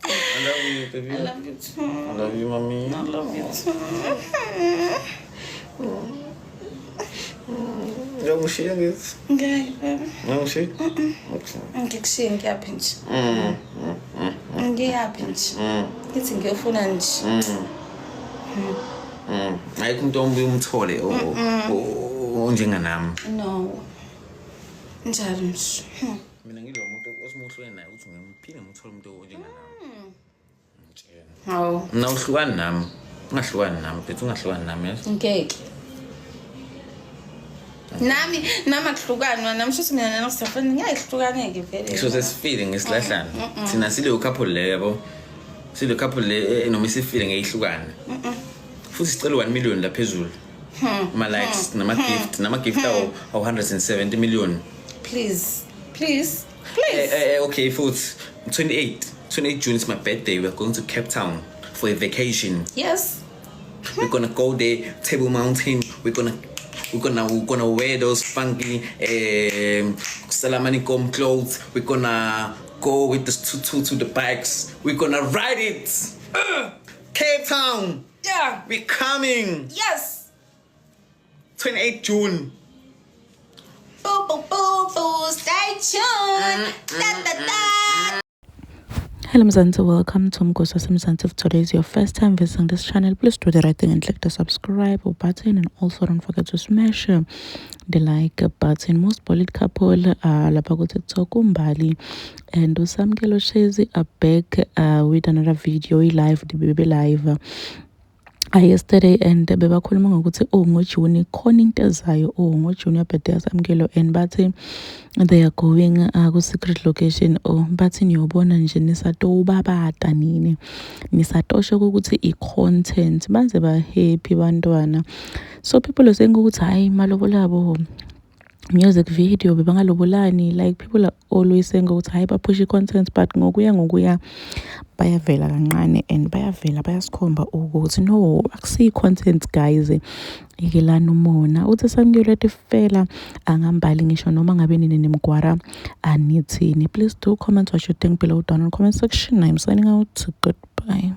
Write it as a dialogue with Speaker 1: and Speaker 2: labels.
Speaker 1: I love you, baby.
Speaker 2: I love you too.
Speaker 1: I love you, mommy.
Speaker 2: I love you too.
Speaker 1: Ngiyakushiya ngithi.
Speaker 2: Ngeke baby.
Speaker 1: Ngiyakushiya?
Speaker 2: Ngikushiye ngiyaphi nje? Ngiyaphi nje? Ngithi ngiyofuna nje.
Speaker 1: Ayikho umuntu ombuye umthole onjenganami.
Speaker 2: No. Njalo nje.
Speaker 1: Mina ngilo umuntu osimuhlwe naye uthi ngimphinde ngimthole umuntu onjenganami.
Speaker 2: Hawu.
Speaker 1: Mina uhlukani nami. Ungahlukani nami, bethu ungahlukani nami.
Speaker 2: Ngeke. Nami akuhlukani nami shothi mina nanosafana ngiyahlukaneke vele.
Speaker 1: So sesifile ngesilahlana. Thina sile couple le yabo. Sile couple le noma isifile ngeyihlukana. Futhi sicela 1 million laphezulu. Ma likes nama gift awu 170 million.
Speaker 2: Please.
Speaker 1: Okay, futhi 28 June is my birthday. We're going to Cape Town for a vacation.
Speaker 2: Yes.
Speaker 1: We're gonna go there, Table Mountain. We're gonna wear those funky Salamanikom clothes. We're gonna go with this tutu to the bikes. We're gonna ride it. Cape Town.
Speaker 2: Yeah.
Speaker 1: We're coming.
Speaker 2: Yes.
Speaker 1: 28 June.
Speaker 2: Boo, stay tuned.
Speaker 3: Hello Mzansi, welcome to Mgosi Mzansi. If today is your first time visiting this channel, please do the right thing and click the subscribe button, and also don't forget to smash the like button. Most bullied couple lapha ku TikTok uMbali and uSamkelo Shezi are back with another video live, the baby live yesterday, and bebakhuluma ngokuthi ngoJune khona into ezayo ngoJune birthday yaSamkelo, and bathi they are going ku secret location. Bathi niyobona nje nisatobabata nini nisatosha ukuthi i-content banze ba happy bantwana. So people are saying ukuthi hayi malobola yabo music video bebangalobolani, like people are always saying ukuthi hayi bapush content, but ngokuya bayavela kancane and bayasikhomba ukuthi no akusiyi content guys, ikelana umona uthi Samkelo etifela angambali ngisho noma ngabe nini nemgwara anithini. Please do comment what you think below down in the comment section. I'm signing out. Goodbye.